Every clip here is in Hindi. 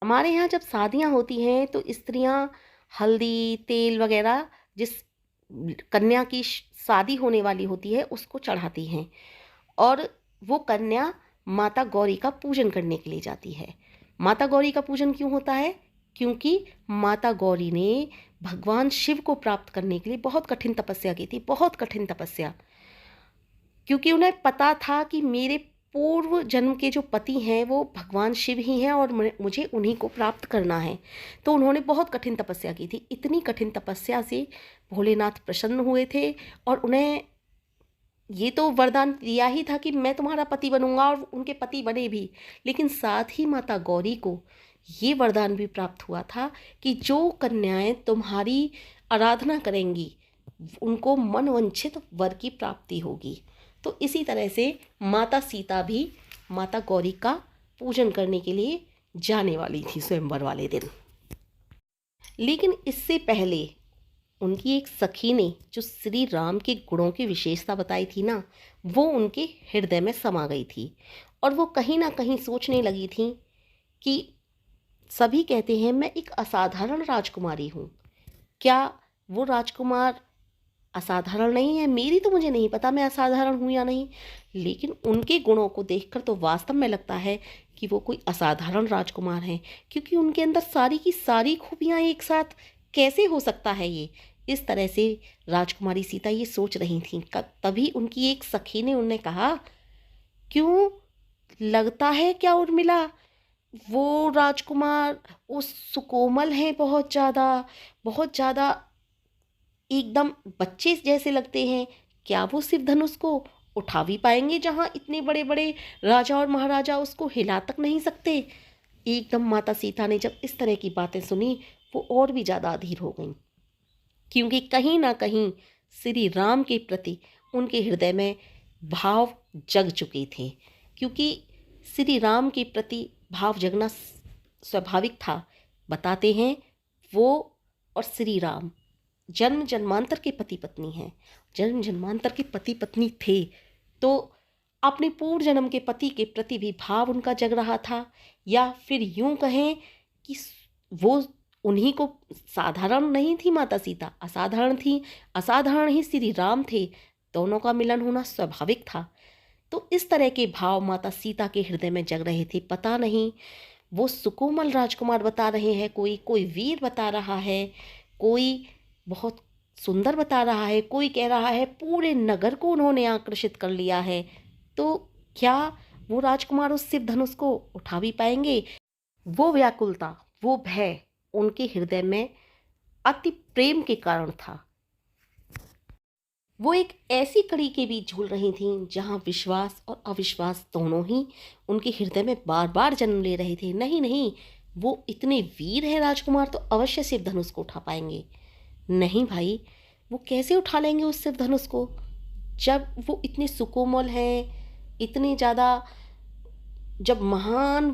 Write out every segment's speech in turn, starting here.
हमारे यहाँ जब शादियाँ होती हैं तो स्त्रियाँ हल्दी, तेल वगैरह जिस कन्या की शादी होने वाली होती है उसको चढ़ाती हैं और वो कन्या माता गौरी का पूजन करने के लिए जाती है। माता गौरी का पूजन क्यों होता है? क्योंकि माता गौरी ने भगवान शिव को प्राप्त करने के लिए बहुत कठिन तपस्या की थी, बहुत कठिन तपस्या। क्योंकि उन्हें पता था कि मेरे पूर्व जन्म के जो पति हैं वो भगवान शिव ही हैं और मुझे उन्हीं को प्राप्त करना है। तो उन्होंने बहुत कठिन तपस्या की थी। इतनी कठिन तपस्या से भोलेनाथ प्रसन्न हुए थे और उन्हें ये तो वरदान दिया ही था कि मैं तुम्हारा पति बनूंगा, और उनके पति बने भी। लेकिन साथ ही माता गौरी को ये वरदान भी प्राप्त हुआ था कि जो कन्याएं तुम्हारी आराधना करेंगी उनको मनवांछित वर की प्राप्ति होगी। तो इसी तरह से माता सीता भी माता गौरी का पूजन करने के लिए जाने वाली थी स्वयंवर वाले दिन। लेकिन इससे पहले उनकी एक सखी ने जो श्री राम के गुणों की विशेषता बताई थी ना, वो उनके हृदय में समा गई थी। और वो कहीं ना कहीं सोचने लगी थी कि सभी कहते हैं मैं एक असाधारण राजकुमारी हूँ, क्या वो राजकुमार असाधारण नहीं है? मेरी तो मुझे नहीं पता मैं असाधारण हूँ या नहीं, लेकिन उनके गुणों को देखकर तो वास्तव में लगता है कि वो कोई असाधारण राजकुमार हैं, क्योंकि उनके अंदर सारी की सारी खूबियाँ एक साथ कैसे हो सकता है ये? इस तरह से राजकुमारी सीता ये सोच रही थी। तभी उनकी एक सखी ने उन्हें कहा, क्यों, लगता है क्या उर्मिला वो राजकुमार वो सुकोमल हैं बहुत ज़्यादा, बहुत ज़्यादा एकदम बच्चे जैसे लगते हैं। क्या वो शिव धनुष को उठा भी पाएंगे जहाँ इतने बड़े बड़े राजा और महाराजा उसको हिला तक नहीं सकते? एकदम माता सीता ने जब इस तरह की बातें सुनी वो और भी ज़्यादा अधीर हो गईं, क्योंकि कहीं ना कहीं श्री राम के प्रति उनके हृदय में भाव जग चुके थे। क्योंकि श्री राम के प्रति भाव जगना स्वाभाविक था। बताते हैं वो और श्री राम जन्म जन्मांतर के पति पत्नी हैं, जन्म जन्मांतर के पति पत्नी थे। तो अपने पूर्व जन्म के पति के प्रति भी भाव उनका जग रहा था, या फिर यूं कहें कि वो उन्हीं को, साधारण नहीं थी माता सीता, असाधारण थी। असाधारण ही श्री राम थे। दोनों का मिलन होना स्वाभाविक था। तो इस तरह के भाव माता सीता के हृदय में जग रहे थे। पता नहीं वो सुकोमल राजकुमार बता रहे हैं, कोई कोई वीर बता रहा है, कोई बहुत सुंदर बता रहा है, कोई कह रहा है पूरे नगर को उन्होंने आकर्षित कर लिया है। तो क्या वो राजकुमार उस शिव धनुष को उठा भी पाएंगे? वो व्याकुलता, वो भय उनके हृदय में अति प्रेम के कारण था। वो एक ऐसी कड़ी के बीच झूल रही थीं जहां विश्वास और अविश्वास दोनों ही उनके हृदय में बार बार जन्म ले रहे थे। नहीं नहीं, वो इतने वीर हैं राजकुमार तो अवश्य शिव धनुष को उठा पाएंगे। नहीं भाई, वो कैसे उठा लेंगे उस शिव धनुष को, जब वो इतने सुकोमल हैं, इतने ज़्यादा, जब महान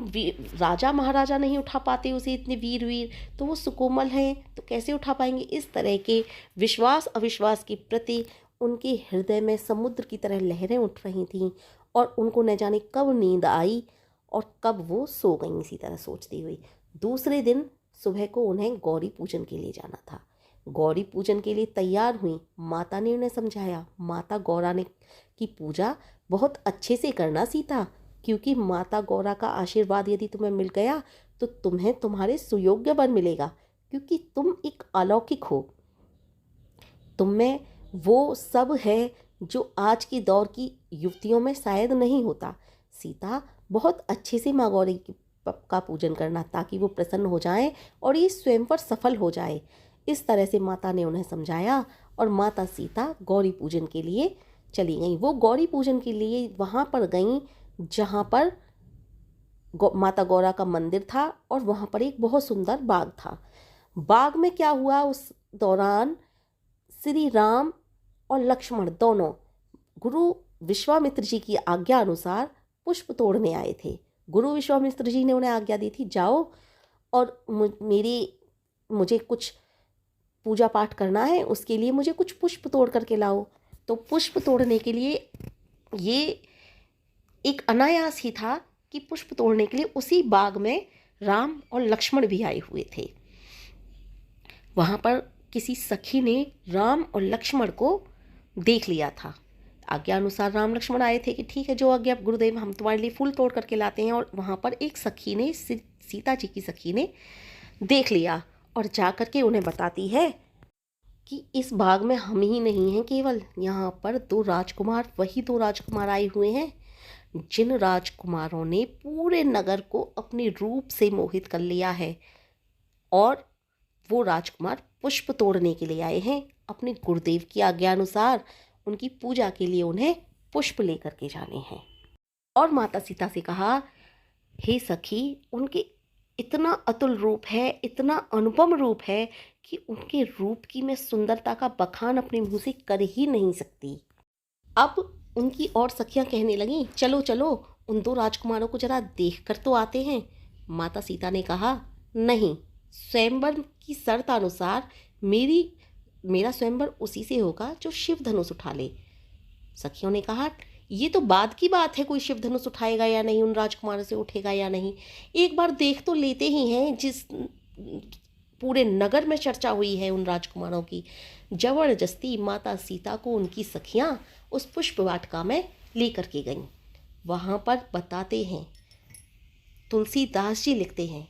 राजा महाराजा नहीं उठा पाते उसे, इतने वीर वीर, तो वो सुकोमल हैं तो कैसे उठा पाएंगे? इस तरह के विश्वास अविश्वास के प्रति उनके हृदय में समुद्र की तरह लहरें उठ रही थीं, और उनको न जाने कब नींद आई और कब वो सो गईं इसी तरह सोचती हुई। दूसरे दिन सुबह को उन्हें गौरी पूजन के लिए जाना था। गौरी पूजन के लिए तैयार हुई। माता ने उन्हें समझाया, माता गौरा ने की पूजा बहुत अच्छे से करना सीता, क्योंकि माता गौरा का आशीर्वाद यदि तुम्हें मिल गया तो तुम्हें तुम्हारे सुयोग्य वर मिलेगा, क्योंकि तुम एक अलौकिक हो। तुम में वो सब है जो आज की दौर की युवतियों में शायद नहीं होता। सीता, बहुत अच्छे से माँ गौरी का पूजन करना, ताकि वो प्रसन्न हो जाएं और ये स्वयंवर सफल हो जाए। इस तरह से माता ने उन्हें समझाया और माता सीता गौरी पूजन के लिए चली गईं। वो गौरी पूजन के लिए वहाँ पर गईं जहाँ पर माता गौरा का मंदिर था, और वहाँ पर एक बहुत सुंदर बाग था। बाग में क्या हुआ, उस दौरान श्री राम और लक्ष्मण दोनों गुरु विश्वामित्र जी की आज्ञा अनुसार पुष्प तोड़ने आए थे। गुरु विश्वामित्र जी ने उन्हें आज्ञा दी थी, जाओ और मुझे कुछ पूजा पाठ करना है, उसके लिए मुझे कुछ पुष्प तोड़ करके लाओ। तो पुष्प तोड़ने के लिए ये एक अनायास ही था कि पुष्प तोड़ने के लिए उसी बाग में राम और लक्ष्मण भी आए हुए थे। वहाँ पर किसी सखी ने राम और लक्ष्मण को देख लिया था। आज्ञा अनुसार राम लक्ष्मण आए थे कि ठीक है, जो आज्ञा गुरुदेव, हम तुम्हारे लिए फूल तोड़ करके लाते हैं। और वहाँ पर एक सखी ने, सीता जी की सखी ने देख लिया और जा करके उन्हें बताती है कि इस बाग में हम ही नहीं हैं केवल, यहाँ पर 2 राजकुमार, वही 2 राजकुमार आए हुए हैं जिन राजकुमारों ने पूरे नगर को अपने रूप से मोहित कर लिया है। और वो राजकुमार पुष्प तोड़ने के लिए आए हैं। अपने गुरुदेव की आज्ञा अनुसार उनकी पूजा के लिए उन्हें पुष्प लेकर के जाने हैं। और माता सीता से कहा, हे सखी, उनके इतना अतुल रूप है, इतना अनुपम रूप है कि उनके रूप की मैं सुंदरता का बखान अपने मुंह से कर ही नहीं सकती। अब उनकी और सखियां कहने लगीं, चलो चलो, उन 2 राजकुमारों को जरा देख कर तो आते हैं। माता सीता ने कहा, नहीं, स्वयंवर की शर्त अनुसार मेरा स्वयंवर उसी से होगा जो शिव धनुष उठा ले। सखियों ने कहा, ये तो बाद की बात है, कोई शिव धनुष उठाएगा या नहीं, उन राजकुमारों से उठेगा या नहीं, एक बार देख तो लेते ही हैं। जिस पूरे नगर में चर्चा हुई है उन राजकुमारों की। जबरदस्ती माता सीता को उनकी सखियां उस पुष्प वाटिका में लेकर के गईं। वहाँ पर बताते हैं, तुलसीदास जी लिखते हैं,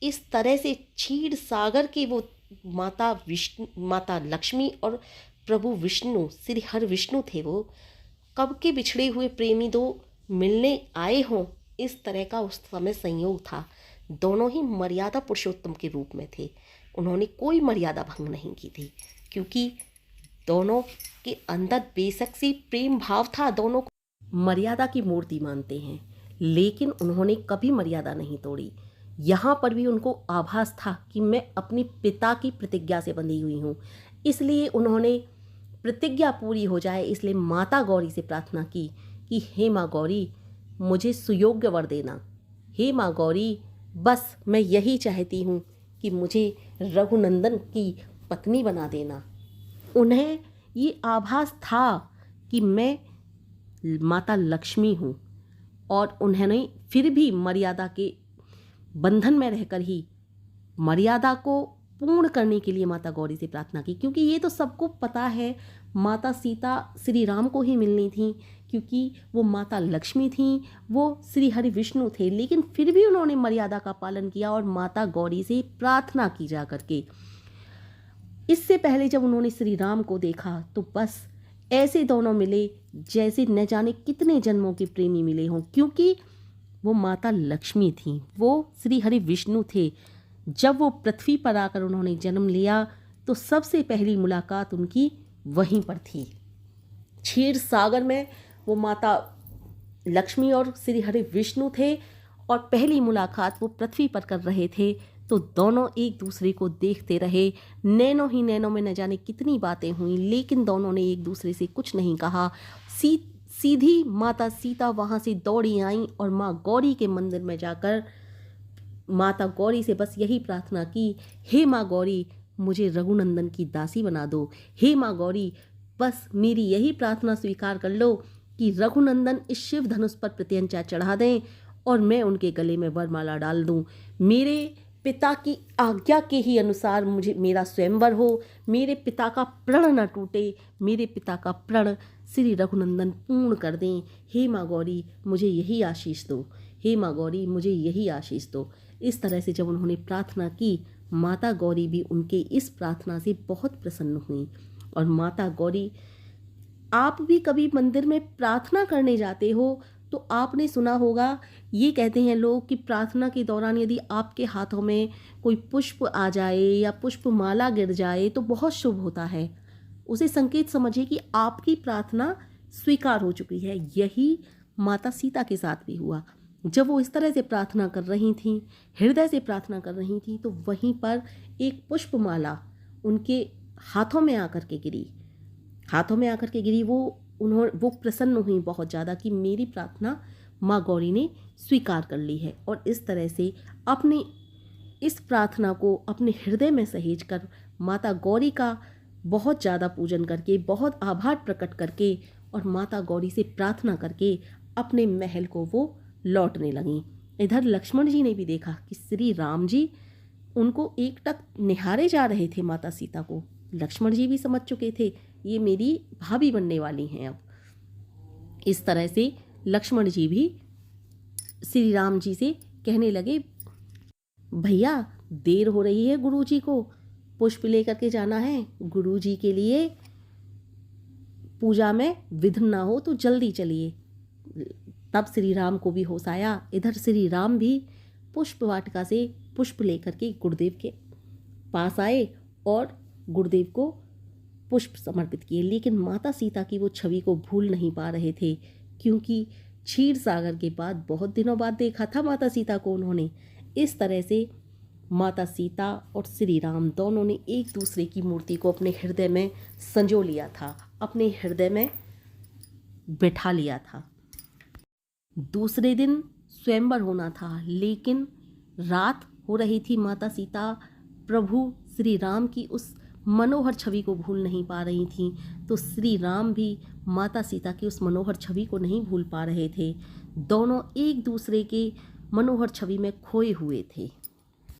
इस तरह से क्षीर सागर के वो माता लक्ष्मी और प्रभु विष्णु, श्री हर विष्णु थे वो, कब के बिछड़े हुए प्रेमी 2 मिलने आए हों, इस तरह का उस समय संयोग था। दोनों ही मर्यादा पुरुषोत्तम के रूप में थे। उन्होंने कोई मर्यादा भंग नहीं की थी, क्योंकि दोनों के अंदर बेशक से प्रेम भाव था। दोनों को मर्यादा की मूर्ति मानते हैं, लेकिन उन्होंने कभी मर्यादा नहीं तोड़ी। यहाँ पर भी उनको आभास था कि मैं अपने पिता की प्रतिज्ञा से बंधी हुई हूँ, इसलिए उन्होंने प्रतिज्ञा पूरी हो जाए, इसलिए माता गौरी से प्रार्थना की कि हे माँ गौरी, मुझे सुयोग्य वर देना। हे माँ गौरी, बस मैं यही चाहती हूँ कि मुझे रघुनंदन की पत्नी बना देना। उन्हें ये आभास था कि मैं माता लक्ष्मी हूँ, और उन्होंने फिर भी मर्यादा के बंधन में रहकर ही मर्यादा को पूर्ण करने के लिए माता गौरी से प्रार्थना की। क्योंकि ये तो सबको पता है, माता सीता श्री राम को ही मिलनी थी, क्योंकि वो माता लक्ष्मी थी, वो श्री हरि विष्णु थे। लेकिन फिर भी उन्होंने मर्यादा का पालन किया और माता गौरी से प्रार्थना की जा करके। इससे पहले जब उन्होंने श्री राम को देखा तो बस ऐसे दोनों मिले जैसे न जाने कितने जन्मों के प्रेमी मिले हों, क्योंकि वो माता लक्ष्मी थी, वो श्री हरि विष्णु थे। जब वो पृथ्वी पर आकर उन्होंने जन्म लिया तो सबसे पहली मुलाकात उनकी वहीं पर थी। क्षीर सागर में वो माता लक्ष्मी और श्री हरि विष्णु थे, और पहली मुलाकात वो पृथ्वी पर कर रहे थे। तो दोनों एक दूसरे को देखते रहे। नैनों ही नैनों में न जाने कितनी बातें हुई, लेकिन दोनों ने एक दूसरे से कुछ नहीं कहा। सीधी माता सीता वहाँ से दौड़ी आईं और माँ गौरी के मंदिर में जाकर माता गौरी से बस यही प्रार्थना की, हे माँ गौरी, मुझे रघुनंदन की दासी बना दो। हे माँ गौरी, बस मेरी यही प्रार्थना स्वीकार कर लो कि रघुनंदन इस शिव धनुष पर प्रत्यंचा चढ़ा दें और मैं उनके गले में वरमाला डाल दूं। मेरे पिता की आज्ञा के ही अनुसार मुझे मेरा स्वयंवर हो, मेरे पिता का प्रण न टूटे, मेरे पिता का प्रण श्री रघुनंदन पूर्ण कर दें। हे माँ गौरी, मुझे यही आशीष दो। हे माँ गौरी, मुझे यही आशीष दो। इस तरह से जब उन्होंने प्रार्थना की, माता गौरी भी उनके इस प्रार्थना से बहुत प्रसन्न हुई। और माता गौरी, आप भी कभी मंदिर में प्रार्थना करने जाते हो तो आपने सुना होगा, ये कहते हैं लोग कि प्रार्थना के दौरान यदि आपके हाथों में कोई पुष्प आ जाए या पुष्प माला गिर जाए तो बहुत शुभ होता है। उसे संकेत समझिए कि आपकी प्रार्थना स्वीकार हो चुकी है। यही माता सीता के साथ भी हुआ। जब वो इस तरह से प्रार्थना कर रही थी, हृदय से प्रार्थना कर रही थी, तो वहीं पर एक पुष्पमाला उनके हाथों में आकर के गिरी। वो प्रसन्न हुई बहुत ज़्यादा कि मेरी प्रार्थना माँ गौरी ने स्वीकार कर ली है। और इस तरह से अपने इस प्रार्थना को अपने हृदय में सहेज कर माता गौरी का बहुत ज़्यादा पूजन करके, बहुत आभार प्रकट करके और माता गौरी से प्रार्थना करके अपने महल को वो लौटने लगीं। इधर लक्ष्मण जी ने भी देखा कि श्री राम जी उनको एकटक निहारे जा रहे थे माता सीता को। लक्ष्मण जी भी समझ चुके थे ये मेरी भाभी बनने वाली हैं अब। इस तरह से लक्ष्मण जी भी श्री राम जी से कहने लगे, भैया देर हो रही है, गुरुजी को पुष्प लेकर के जाना है, गुरुजी के लिए पूजा में विघ्न ना हो तो जल्दी चलिए। तब श्री राम को भी होश आया। इधर श्री राम भी पुष्प वाटिका से पुष्प लेकर के गुरुदेव के पास आए और गुरुदेव को पुष्प समर्पित किए। लेकिन माता सीता की वो छवि को भूल नहीं पा रहे थे, क्योंकि क्षीर सागर के बाद बहुत दिनों बाद देखा था माता सीता को उन्होंने। इस तरह से माता सीता और श्री राम दोनों ने एक दूसरे की मूर्ति को अपने हृदय में संजो लिया था, अपने हृदय में बैठा लिया था। दूसरे दिन स्वयंवर होना था, लेकिन रात हो रही थी। माता सीता प्रभु श्री राम की उस मनोहर छवि को भूल नहीं पा रही थी, तो श्री राम भी माता सीता की उस मनोहर छवि को नहीं भूल पा रहे थे। दोनों एक दूसरे के मनोहर छवि में खोए हुए थे।